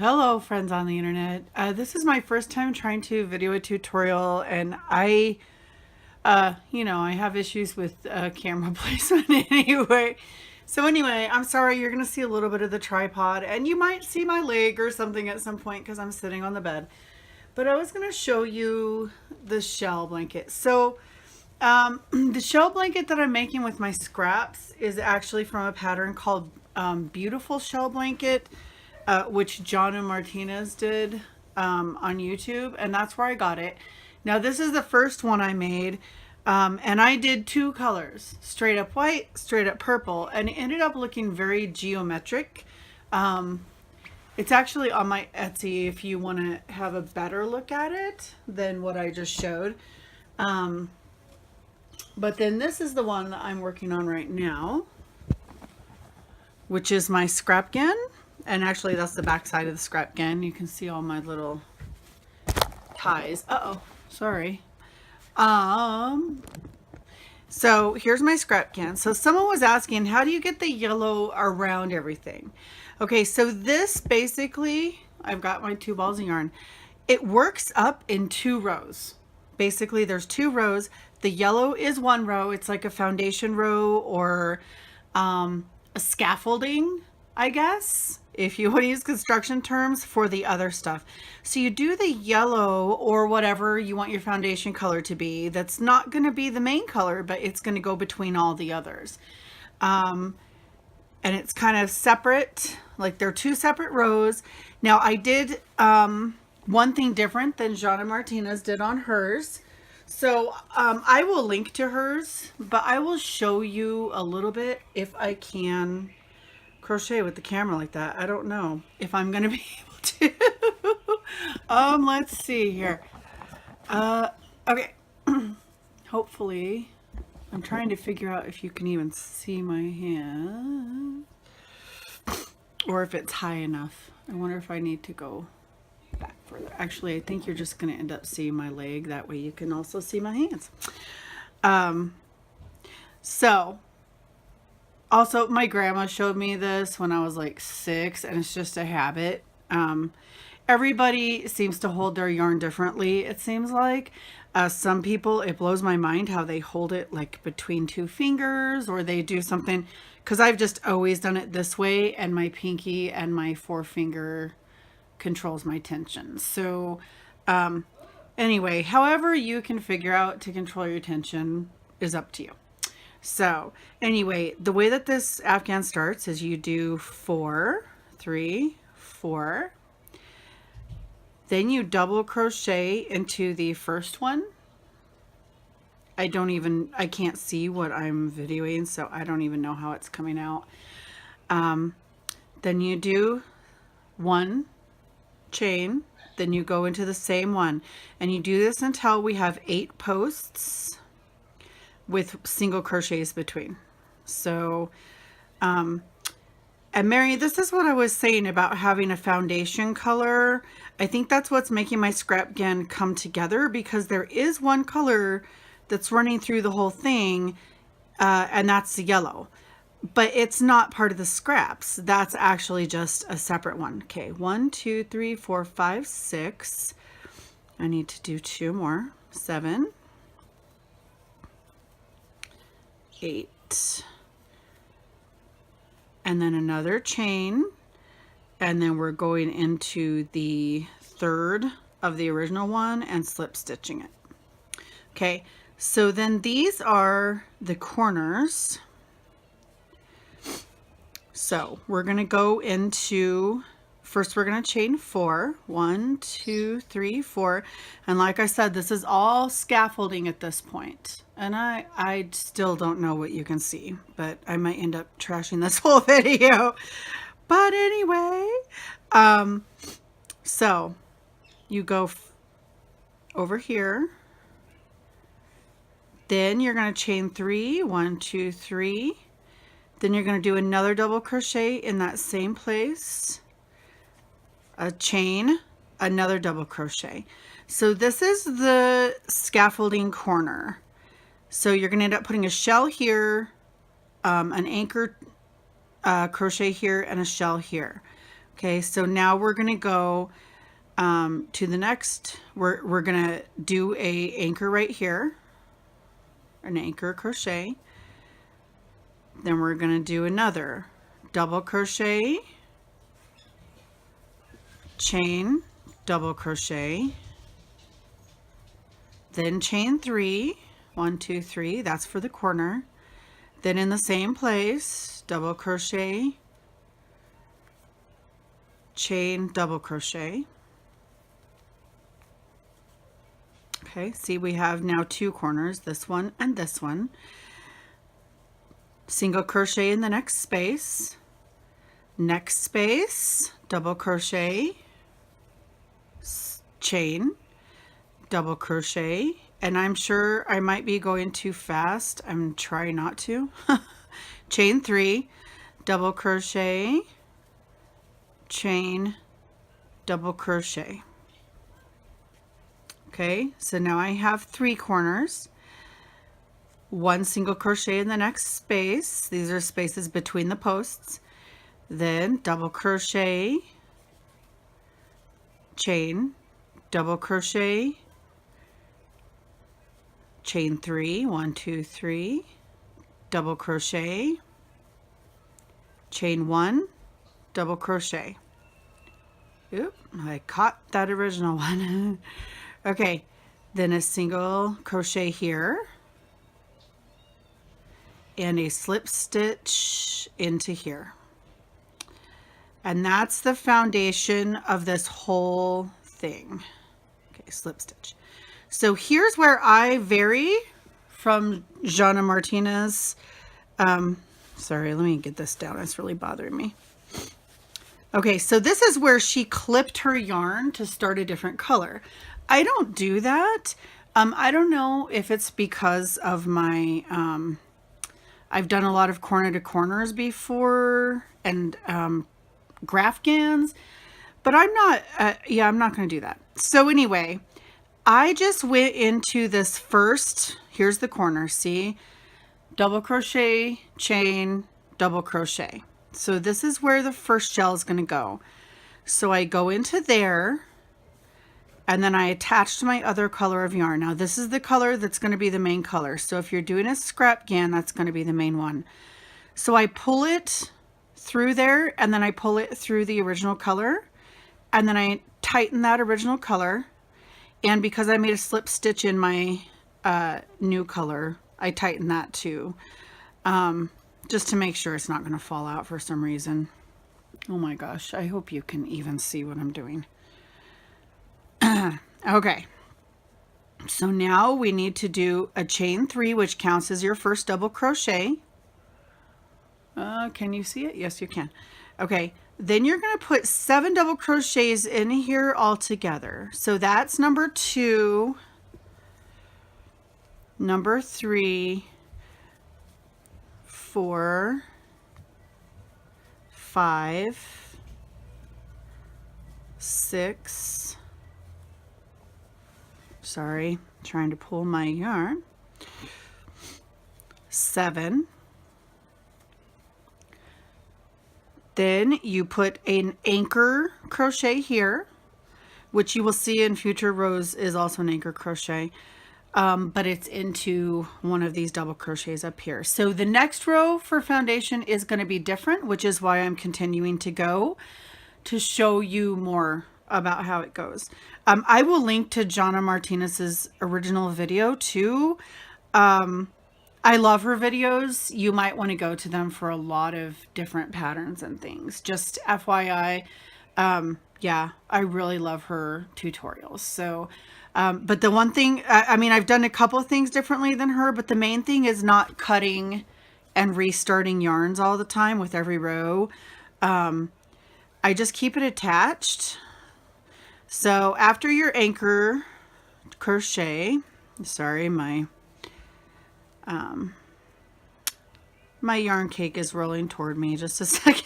Hello friends on the internet. This is my first time trying to video a tutorial and I have issues with camera placement anyway. So anyway, I'm sorry, you're going to see a little bit of the tripod and you might see my leg or something at some point because I'm sitting on the bed. But I was going to show you the shell blanket. So the shell blanket that I'm making with my scraps is actually from a pattern called Beautiful Shell Blanket, which John and Martinez did on YouTube, and that's where I got it. Now this is the first one I made, and I did two colors, straight up white, straight up purple, and it ended up looking very geometric. It's actually on my Etsy if you want to have a better look at it than what I just showed. But then this is the one that I'm working on right now, which is my scrapghan. And actually that's the back side of the scrapghan. You can see all my little ties. Uh-oh, sorry. So here's my scrapghan. So someone was asking, how do you get the yellow around everything? Okay, so this basically, I've got my 2 balls of yarn. It works up in 2 rows. Basically there's 2 rows. The yellow is 1 row. It's like a foundation row or a scaffolding, I guess, if you want to use construction terms for the other stuff. So you do the yellow or whatever you want your foundation color to be. That's not going to be the main color, but it's going to go between all the others. And it's kind of separate, like they're 2 separate rows. Now I did one thing different than Jana Martinez did on hers. So I will link to hers, but I will show you a little bit if I can crochet with the camera like that. I don't know if I'm gonna be able to. Let's see here. Okay. Hopefully, I'm trying to figure out if you can even see my hand or if it's high enough. I wonder if I need to go back further. Actually, I think you're just gonna end up seeing my leg. That way you can also see my hands. Also, my grandma showed me this when I was like 6, and it's just a habit. Everybody seems to hold their yarn differently, it seems like. Some people, it blows my mind how they hold it like between 2 fingers, or they do something, because I've just always done it this way, and my pinky and my forefinger controls my tension. So anyway, however you can figure out to control your tension is up to you. So anyway, the way that this afghan starts is you do 4, 3, 4, then you double crochet into the first one. I can't see what I'm videoing, so I don't even know how it's coming out. Then you do 1 chain, then you go into the same one, and you do this until we have 8 posts with single crochets between. So and Mary, this is what I was saying about having a foundation color. I think that's what's making my scrapghan come together, because there is one color that's running through the whole thing, and that's the yellow, but it's not part of the scraps. That's actually just a separate one. Okay, 1, 2, 3, 4, 5, 6. I need to do 2 more. 7, 8, and then another chain, and then we're going into the 3rd of the original one and slip stitching it. Okay, so then these are the corners. So we're going to go into, first we're going to chain 4, 1, 2, 3, 4, and like I said, this is all scaffolding at this point. And I still don't know what you can see, but I might end up trashing this whole video. But anyway, so you go over here, then you're going to chain 3, 1, 2, 3, then you're going to do another double crochet in that same place, a chain, another double crochet. So this is the scaffolding corner. So you're going to end up putting a shell here, an anchor crochet here, and a shell here. Okay, so now we're going to go to the next, we're going to do a anchor right here, an anchor crochet. Then we're going to do another double crochet, chain, double crochet, then chain 3, 1, 2, 3, that's for the corner. Then in the same place, double crochet, chain, double crochet. Okay, see we have now 2 corners, this one and this one. Single crochet in the next space, double crochet, chain, double crochet, and I'm sure I might be going too fast. I'm trying not to. Chain 3, double crochet, chain, double crochet. Okay, so now I have 3 corners. 1 single crochet in the next space. These are spaces between the posts. Then double crochet, chain, double crochet, chain 3, 1, 2, 3, double crochet, chain 1, double crochet. Oop, I caught that original one. Okay, then a single crochet here and a slip stitch into here. And that's the foundation of this whole thing. Okay, slip stitch. So here's where I vary from Jana Martinez. Sorry, let me get this down. It's really bothering me. Okay, so this is where she clipped her yarn to start a different color. I don't do that. I don't know if it's because of my, I've done a lot of corner to corners before and scrapgans, but I'm not, I'm not going to do that. So anyway, I just went into this first, here's the corner, see, double crochet, chain, double crochet. So this is where the first shell is going to go. So I go into there and then I attach to my other color of yarn. Now this is the color that's going to be the main color. So if you're doing a scrapghan, that's going to be the main one. So I pull it through there and then I pull it through the original color and then I tighten that original color. And because I made a slip stitch in my new color, I tighten that too. Just to make sure it's not going to fall out for some reason. Oh my gosh, I hope you can even see what I'm doing. Okay, so now we need to do a chain 3, which counts as your first double crochet. Can you see it? Yes, you can. Okay, then you're going to put 7 double crochets in here all together. So that's number 2, number 3, 4, 5, 6, sorry, trying to pull my yarn, 7. Then you put an anchor crochet here, which you will see in future rows is also an anchor crochet, but it's into one of these double crochets up here. So the next row for foundation is going to be different, which is why I'm continuing to go to show you more about how it goes. I will link to Jana Martinez's original video too. I love her videos. You might want to go to them for a lot of different patterns and things. Just FYI, yeah, I really love her tutorials. So, but the one thing, I mean, I've done a couple of things differently than her, but the main thing is not cutting and restarting yarns all the time with every row. I just keep it attached. So after your anchor crochet, sorry, my yarn cake is rolling toward me. Just a second.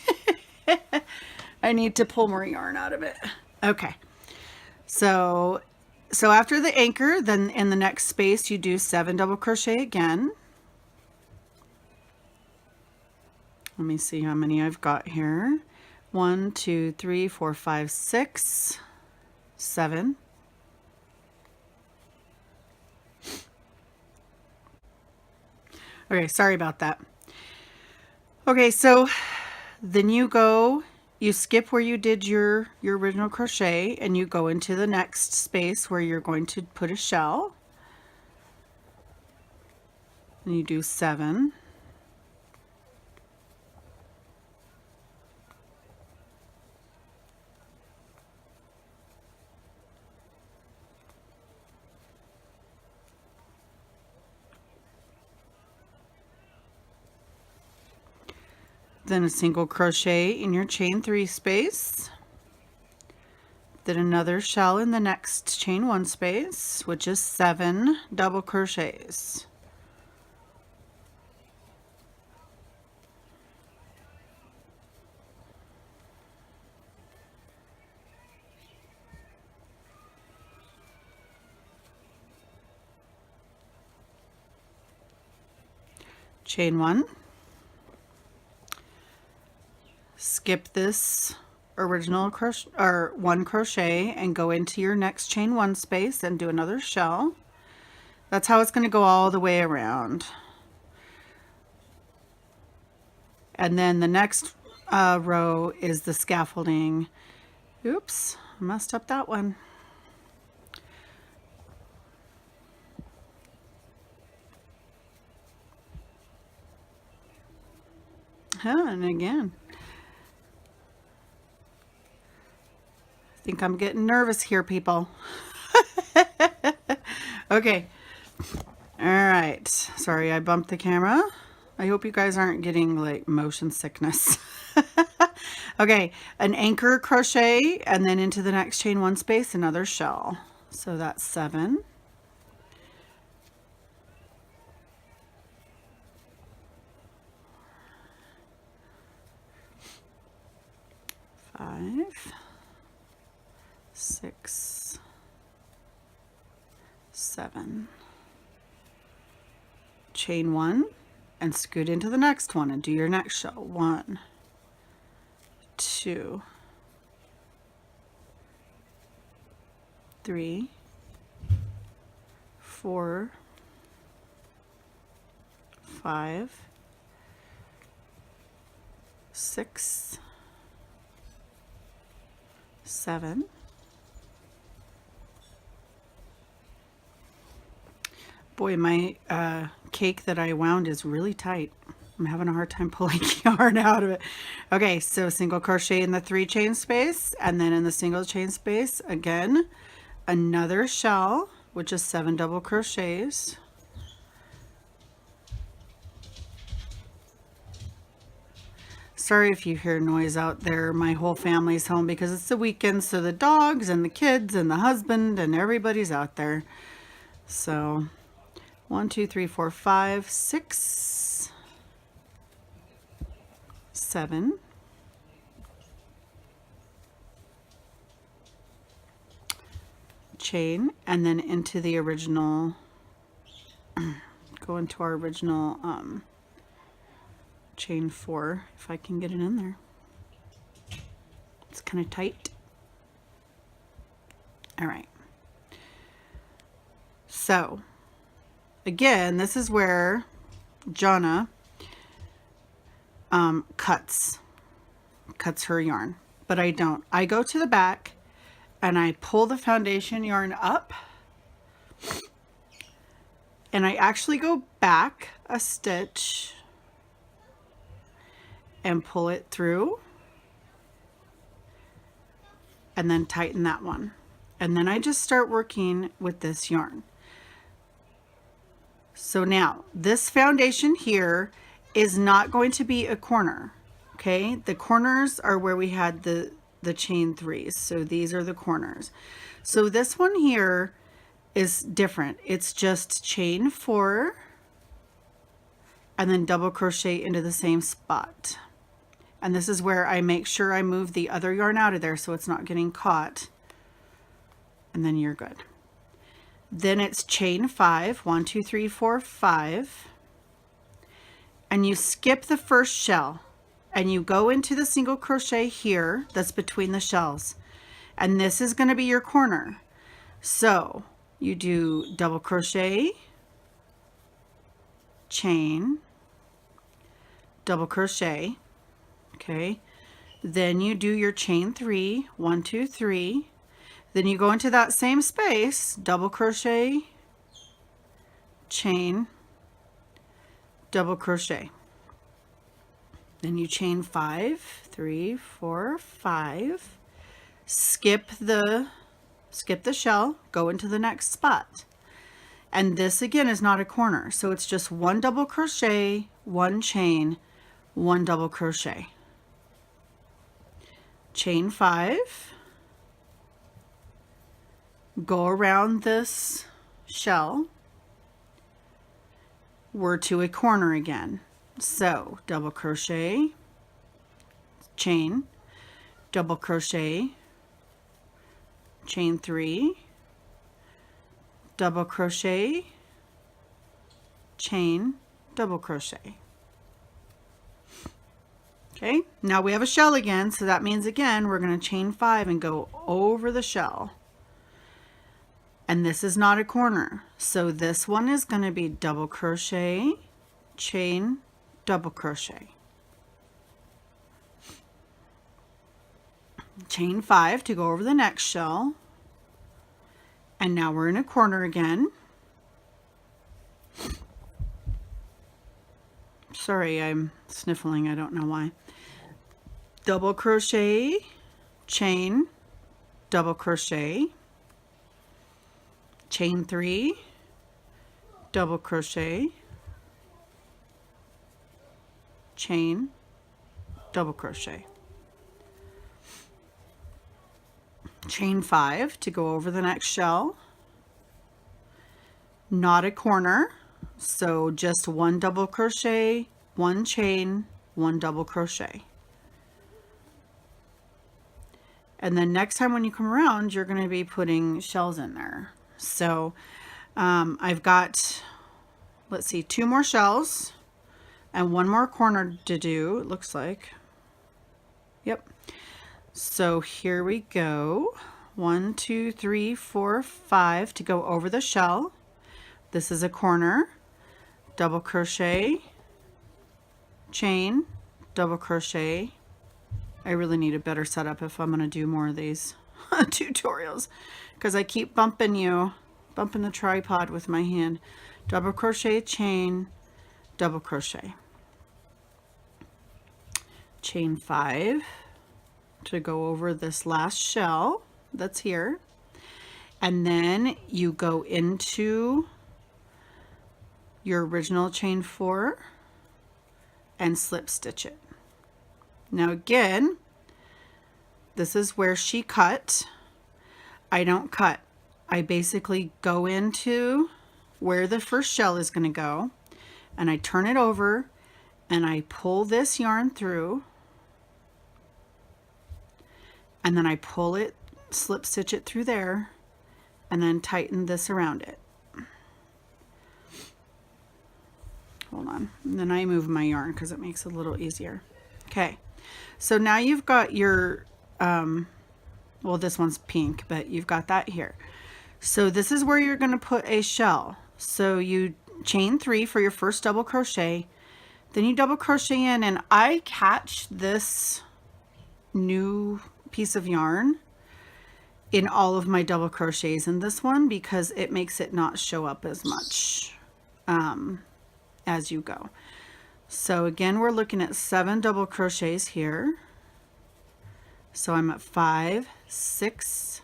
I need to pull more yarn out of it. Okay. So after the anchor, then in the next space, you do 7 double crochet again. Let me see how many I've got here. 1, 2, 3, 4, 5, 6, 7. Okay, sorry about that. Okay, so then you skip where you did your original crochet and you go into the next space where you're going to put a shell. And you do 7. Then a single crochet in your chain 3 space, then another shell in the next chain 1 space, which is 7 double crochets. Chain 1. Skip this original crochet or 1 crochet and go into your next chain 1 space and do another shell. That's how it's going to go all the way around. And then the next row is the scaffolding. Oops, I messed up that one. And again. I think I'm getting nervous here, people. Okay. All right. Sorry, I bumped the camera. I hope you guys aren't getting like motion sickness. Okay, an anchor crochet and then into the next chain 1 space, another shell. So that's 7. Five, 6, 7. Chain 1 and scoot into the next one and do your next shell. 1, 2, 3, 4, 5, 6, 7. Boy, my cake that I wound is really tight. I'm having a hard time pulling yarn out of it. Okay, so single crochet in the 3 chain space, and then in the single chain space, again, another shell, which is 7 double crochets. Sorry if you hear noise out there. My whole family's home because it's the weekend, so the dogs and the kids and the husband and everybody's out there. So 1, 2, 3, 4, 5, 6, 7. Chain and then into the original, go into our original chain 4, if I can get it in there. It's kind of tight. All right. So again, this is where Jonna cuts her yarn, but I don't. I go to the back and I pull the foundation yarn up, and I actually go back a stitch and pull it through and then tighten that one. And then I just start working with this yarn. So now this foundation here is not going to be a corner. Okay, the corners are where we had the chain 3s. So these are the corners. So this one here is different. It's just chain 4 and then double crochet into the same spot. And this is where I make sure I move the other yarn out of there so it's not getting caught. And then you're good. Then it's chain 5, 1, 2, 3, 4, 5. And you skip the first shell and you go into the single crochet here that's between the shells, and this is going to be your corner. So you do double crochet, chain, double crochet, okay, then you do your chain 3, 1, 2, 3, then you go into that same space, double crochet, chain, double crochet, then you chain 5, 3, 4, 5, skip the shell, go into the next spot. And this again is not a corner, so it's just 1 double crochet, 1 chain, 1 double crochet, chain 5, go around this shell, we're to a corner again. So double crochet, chain, double crochet, chain 3, double crochet, chain, double crochet. Okay, now we have a shell again, so that means again we're going to chain 5 and go over the shell. And this is not a corner, so this one is going to be double crochet, chain, double crochet, chain 5 to go over the next shell, and now we're in a corner again. Sorry, I'm sniffling, I don't know why. Double crochet, chain, double crochet, chain 3, double crochet, chain, double crochet, chain 5 to go over the next shell, not a corner, so just 1 double crochet, 1 chain, 1 double crochet. And then next time when you come around, you're going to be putting shells in there. So I've got, let's see, 2 more shells and 1 more corner to do, it looks like. Yep. So here we go. 1, 2, 3, 4, 5 to go over the shell. This is a corner, double crochet, chain, double crochet. I really need a better setup if I'm going to do more of these tutorials, because I keep bumping the tripod with my hand. Double crochet, chain, double crochet, chain 5 to go over this last shell that's here, and then you go into your original chain 4 and slip stitch it. Now again, this is where she cut. I don't cut. I basically go into where the first shell is going to go, and I turn it over and I pull this yarn through, and then I pull it, slip stitch it through there, and then tighten this around it. Hold on, and then I move my yarn because it makes it a little easier. Okay, so now you've got your well, this one's pink, but you've got that here. So this is where you're going to put a shell. So you chain 3 for your first double crochet, then you double crochet in, and I catch this new piece of yarn in all of my double crochets in this one because it makes it not show up as much as you go. So again, we're looking at 7 double crochets here. So I'm at 5, 6,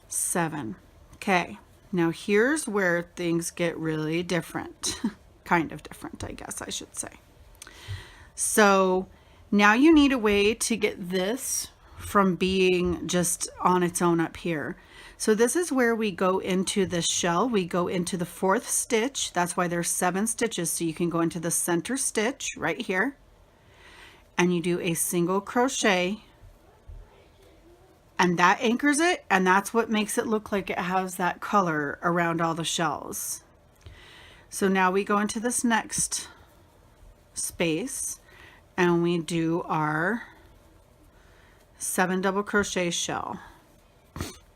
7. Okay, now here's where things get really different. Kind of different, I guess I should say. So now you need a way to get this from being just on its own up here. So this is where we go into the shell. We go into the 4th stitch. That's why there's 7 stitches. So you can go into the center stitch right here, and you do a single crochet, and that anchors it, and that's what makes it look like it has that color around all the shells. So now we go into this next space, and we do our 7 double crochet shell.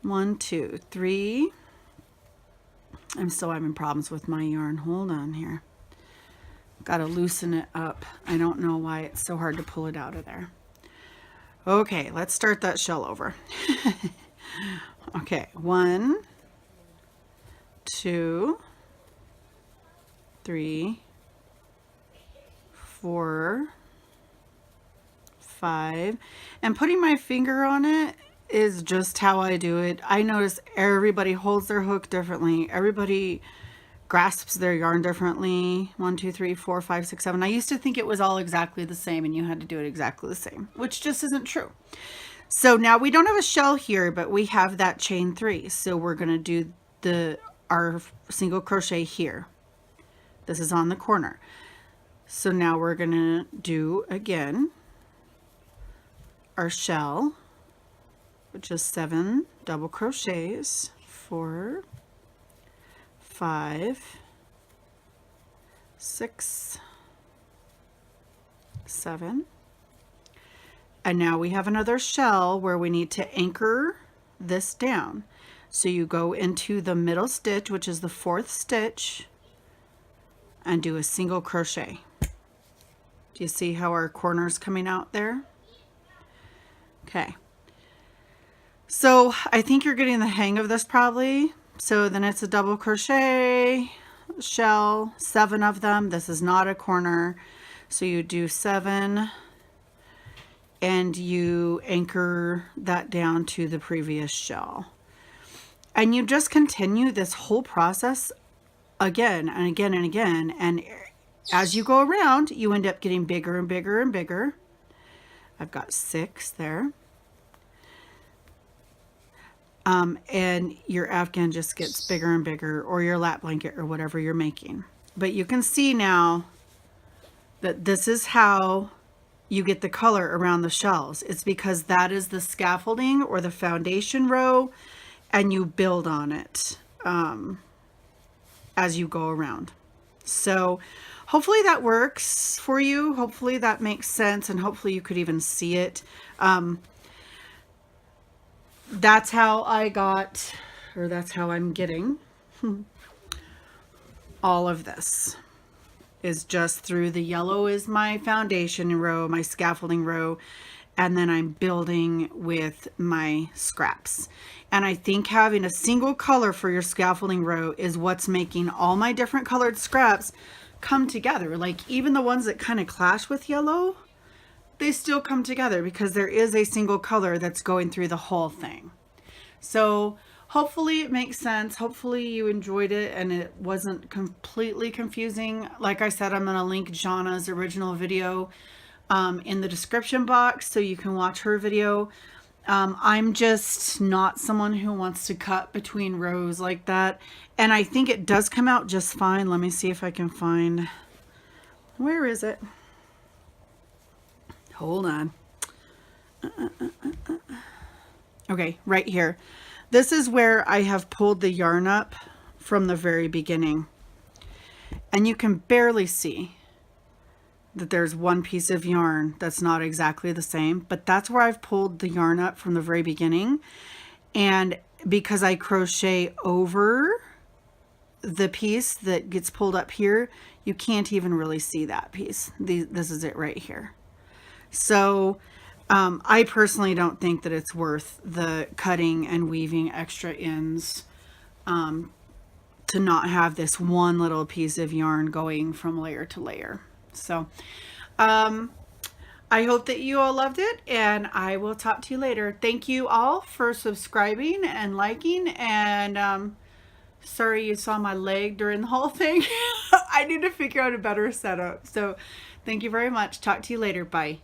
1, 2, 3. I'm still having problems with my yarn. Hold on here. Got to loosen it up. I don't know why it's so hard to pull it out of there. Okay, let's start that shell over. Okay, 1, 2, 3, 4, 5. And putting my finger on it is just how I do it. I notice everybody holds their hook differently. Everybody grasps their yarn differently. 1, 2, 3, 4, 5, 6, 7. I used to think it was all exactly the same and you had to do it exactly the same, which just isn't true. So now we don't have a shell here, but we have that chain 3. So we're going to do our single crochet here. This is on the corner. So now we're going to do again our shell, which is 7 double crochets. 4, 5, 6, 7. And now we have another shell where we need to anchor this down. So you go into the middle stitch, which is the 4th stitch, and do a single crochet. Do you see how our corner's coming out there? Okay. So I think you're getting the hang of this probably. So then it's a double crochet shell, 7 of them. This is not a corner. So you do 7 and you anchor that down to the previous shell. And you just continue this whole process again and again and again. And as you go around, you end up getting bigger and bigger and bigger. I've got 6 there. And your Afghan just gets bigger and bigger, or your lap blanket or whatever you're making. But you can see now that this is how you get the color around the shells. It's because that is the scaffolding or the foundation row, and you build on it as you go around. So hopefully that works for you. Hopefully that makes sense, and hopefully you could even see it. That's how I got, or that's how I'm getting all of this, is just through the yellow is my foundation row, my scaffolding row, and then I'm building with my scraps. And I think having a single color for your scaffolding row is what's making all my different colored scraps come together. Like even the ones that kind of clash with yellow, they still come together because there is a single color that's going through the whole thing. So hopefully it makes sense. Hopefully you enjoyed it and it wasn't completely confusing. Like I said, I'm going to link Jana's original video in the description box so you can watch her video. I'm just not someone who wants to cut between rows like that. And I think it does come out just fine. Let me see if I can find, where is it? Hold on. Okay, right here. This is where I have pulled the yarn up from the very beginning. And you can barely see that there's one piece of yarn that's not exactly the same, but that's where I've pulled the yarn up from the very beginning. And because I crochet over the piece that gets pulled up here, you can't even really see that piece. This is it right here. So I personally don't think that it's worth the cutting and weaving extra ends to not have this one little piece of yarn going from layer to layer. So I hope that you all loved it, and I will talk to you later. Thank you all for subscribing and liking, and sorry you saw my leg during the whole thing. I need to figure out a better setup. So thank you very much. Talk to you later. Bye.